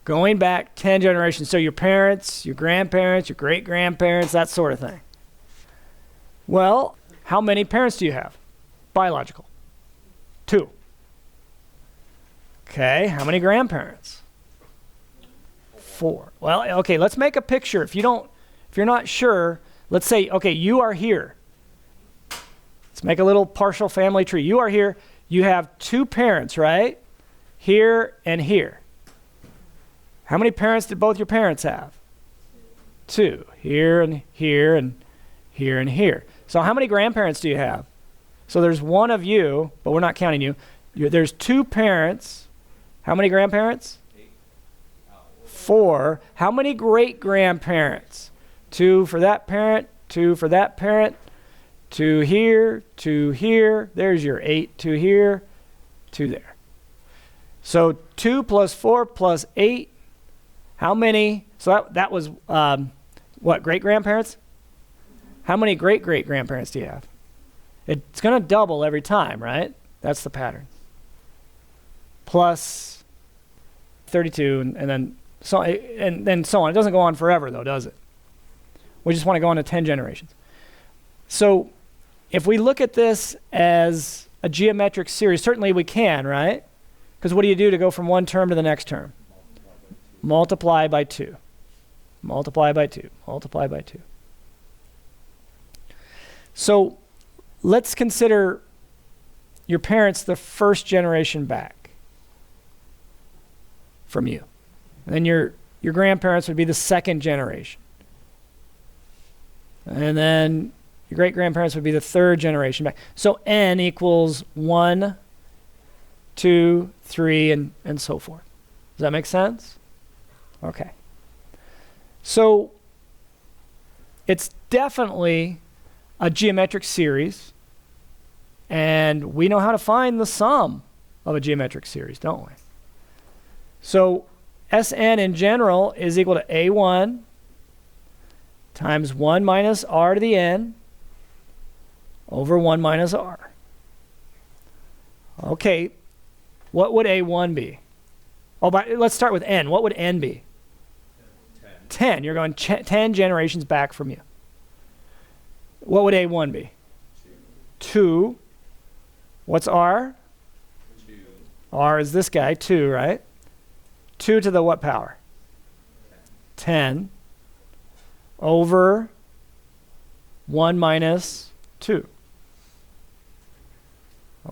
Going back 10 generations. So your parents, your grandparents, your great-grandparents, that sort of thing. Well, how many parents do you have? Biological. 2. Okay, how many grandparents? 4. Well, okay, let's make a picture. If you're not sure, let's say, okay, you are here. Let's make a little partial family tree. You are here. You have 2 parents, right? Here and here. How many parents did both your parents have? 2. Here and here and here and here. So how many grandparents do you have? So there's 1 of you, but we're not counting you. There's 2 parents. How many grandparents? 4. How many great-grandparents? 2 for that parent, 2 for that parent, 2 here, 2 here. There's your 8, 2 here, 2 there. So 2 plus 4 plus 8. How many? So that was, what, great-grandparents? How many great-great-grandparents do you have? It's going to double every time, right? That's the pattern. Plus 32, and then so on. It doesn't go on forever, though, does it? We just want to go on to 10 generations. So if we look at this as a geometric series, certainly we can, right? Because what do you do to go from one term to the next term? Multiply by 2. Multiply by 2. Multiply by 2. So let's consider your parents the first generation back from you. And then your grandparents would be the second generation. And then your great-grandparents would be the third generation back. So n equals 1, 2, 3, and so forth. Does that make sense? Okay. So it's definitely a geometric series, and we know how to find the sum of a geometric series, don't we? So Sn in general is equal to A1 times 1 minus r to the n over 1 minus r. Okay, what would A1 be? Oh, but let's start with n. What would n be? 10. You're going 10 generations back from you. What would A1 be? 2. What's r? 2. R is this guy, 2, right? 2 to the what power? 10 over 1 minus 2.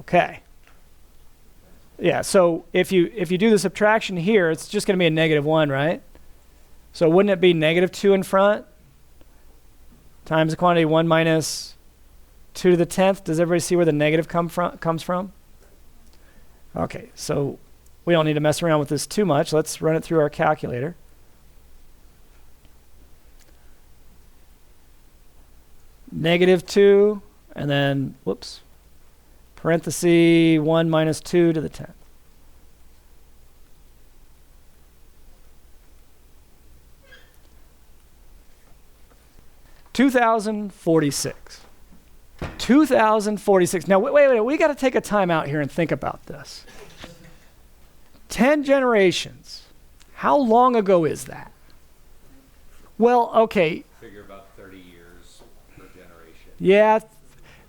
Okay. Yeah, so if you do the subtraction here, it's just going to be a negative 1, right? So wouldn't it be negative 2 in front times the quantity 1 minus 2 to the 10th? Does everybody see where the negative comes from? Okay, so we don't need to mess around with this too much. Let's run it through our calculator. Negative 2, and then, whoops, parenthesis 1 minus 2 to the 10th. $2,046. 2,046. Now, wait. We got to take a time out here and think about this. 10 generations. How long ago is that? Well, okay. Figure about 30 years per generation. Yeah,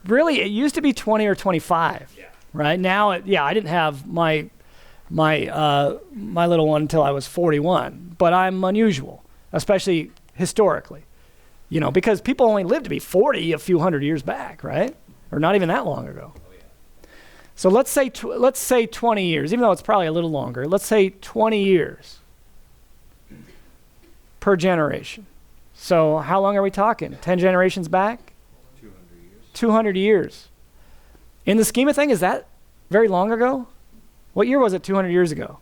really, it used to be 20 or 25. Yeah. Right now, I didn't have my little one until I was 41, but I'm unusual, especially historically. You know, because people only lived to be 40 a few hundred years back, right? Or not even that long ago. Oh, yeah. So let's say 20 years, even though it's probably a little longer. Let's say 20 years per generation. So how long are we talking? 10 generations back? 200 years. 200 years. In the scheme of things, is that very long ago? What year was it 200 years ago?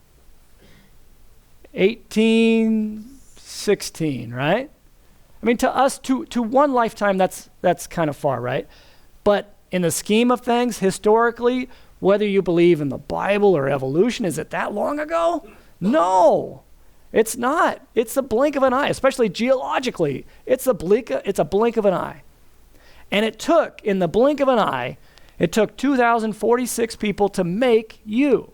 1816, right? I mean, to us, to one lifetime, that's kind of far, right? But in the scheme of things, historically, whether you believe in the Bible or evolution, is it that long ago? No, it's not. It's the blink of an eye, especially geologically. It's a blink of an eye. And it took, in the blink of an eye, it took 2,046 people to make you,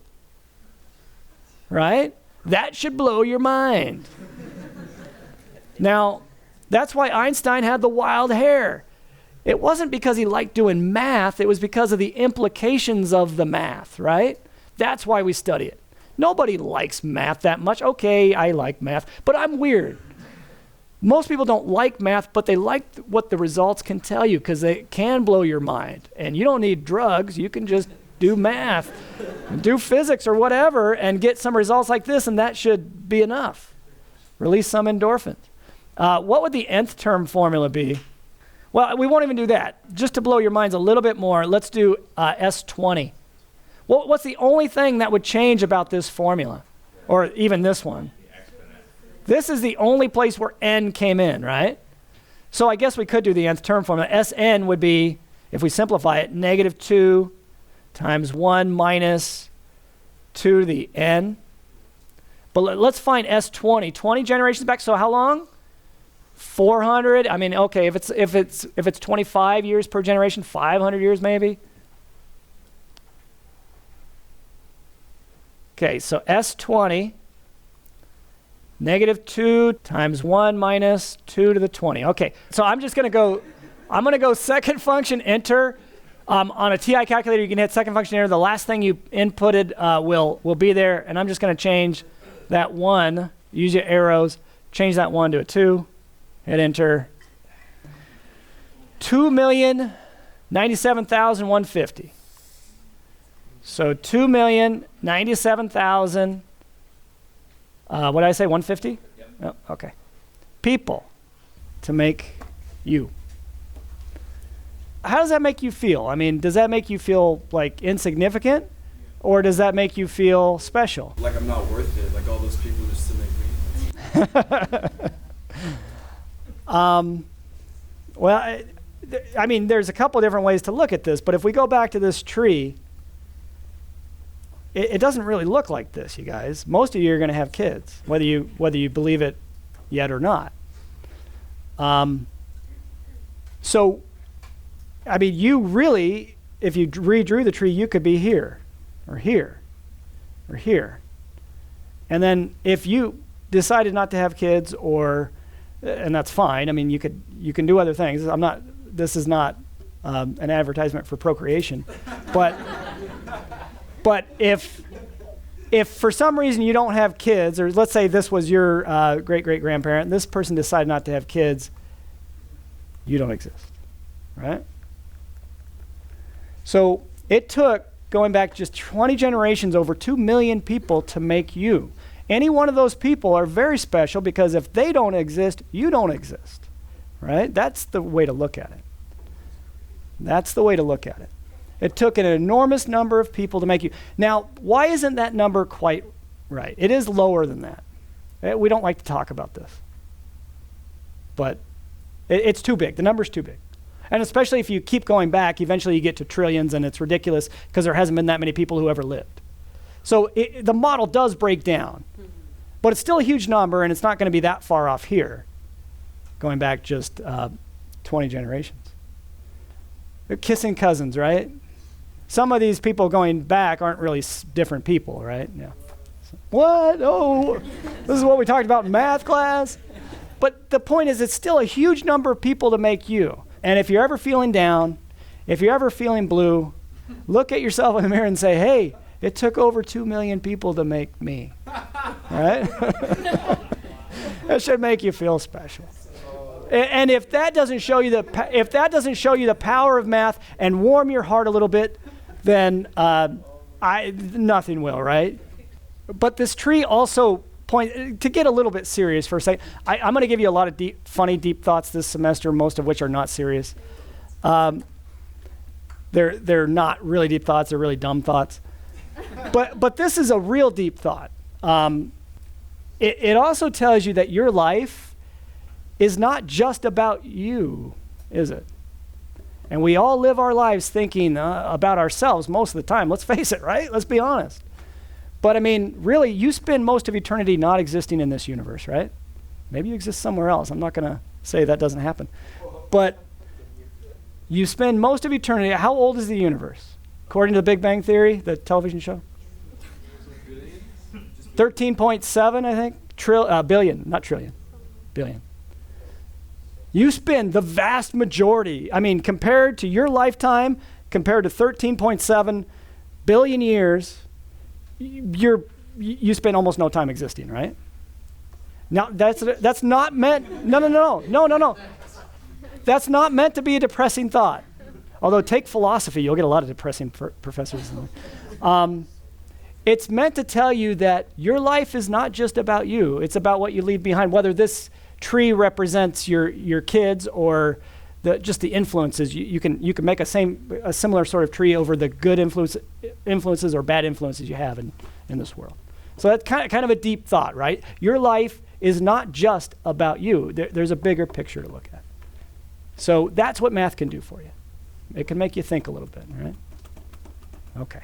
right? That should blow your mind. Now, that's why Einstein had the wild hair. It wasn't because he liked doing math. It was because of the implications of the math, right? That's why we study it. Nobody likes math that much. Okay, I like math, but I'm weird. Most people don't like math, but they like what the results can tell you because they can blow your mind. And you don't need drugs. You can just do math, do physics or whatever, and get some results like this, and that should be enough. Release some endorphins. What would the nth term formula be? Well, we won't even do that. Just to blow your minds a little bit more, let's do S20. Well, what's the only thing that would change about this formula? Or even this one? This is the only place where n came in, right? So I guess we could do the nth term formula. Sn would be, if we simplify it, negative 2 times 1 minus 2 to the n. But let's find S20. 20 generations back, so how long? 400. I mean, okay, if it's 25 years per generation, 500 years maybe. Okay, so S20, negative 2 times 1 minus 2 to the 20. Okay, so I'm going to go second function, enter. On a TI calculator, you can hit second function, enter. The last thing you inputted will be there, and I'm just going to change that 1, use your arrows, change that 1 to a 2, hit enter. 2,097,150. So 2,097,000, what did I say, 150? Yep. Oh, okay. People to make you. How does that make you feel? I mean, does that make you feel like insignificant? Or does that make you feel special? Like I'm not worth it, like all those people just to make me. Well, I mean, there's a couple different ways to look at this, but if we go back to this tree, it doesn't really look like this, you guys. Most of you are going to have kids, whether you believe it yet or not. So, I mean, you really, if you redrew the tree, you could be here, or here, or here. And then if you decided not to have kids, and that's fine. I mean, you can do other things. This is not an advertisement for procreation, but if for some reason you don't have kids, or let's say this was your great-great-grandparent, this person decided not to have kids, you don't exist, right? So it took, going back just 20 generations, over 2 million people to make you. Any one of those people are very special because if they don't exist, you don't exist, right? That's the way to look at it. That's the way to look at it. It took an enormous number of people to make you. Now, why isn't that number quite right? It is lower than that. We don't like to talk about this. But it's too big. The number's too big. And especially if you keep going back, eventually you get to trillions, and it's ridiculous because there hasn't been that many people who ever lived. So the model does break down. But it's still a huge number, and it's not going to be that far off here, going back just 20 generations. They're kissing cousins, right? Some of these people going back aren't really different people, right? Yeah. What? Oh, this is what we talked about in math class. But the point is, it's still a huge number of people to make you. And if you're ever feeling down, if you're ever feeling blue, look at yourself in the mirror and say, hey, it took over 2 million people to make me. Right? That should make you feel special. And if that doesn't show you the power of math and warm your heart a little bit, then nothing will, right? But this tree also to get a little bit serious for a second. I'm going to give you a lot of funny deep thoughts this semester, most of which are not serious. They're not really deep thoughts; they're really dumb thoughts. But this is a real deep thought. It also tells you that your life is not just about you, is it? And we all live our lives thinking about ourselves most of the time. Let's face it, right? Let's be honest. But I mean, really, you spend most of eternity not existing in this universe, right? Maybe you exist somewhere else. I'm not going to say that doesn't happen. But you spend most of eternity. How old is the universe? According to the Big Bang Theory, the television show? 13.7, I think, billion, not trillion, billion. You spend the vast majority, I mean, compared to your lifetime, compared to 13.7 billion years, you spend almost no time existing, right? Now, that's not meant, no. That's not meant to be a depressing thought. Although take philosophy, you'll get a lot of depressing professors. It's meant to tell you that your life is not just about you. It's about what you leave behind, whether this tree represents your kids or just the influences. You can make a similar sort of tree over the good influences or bad influences you have in this world. So that's kind of a deep thought, right? Your life is not just about you. There's a bigger picture to look at. So that's what math can do for you. It can make you think a little bit, right? Okay.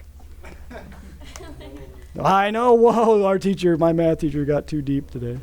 I know, whoa, my math teacher got too deep today.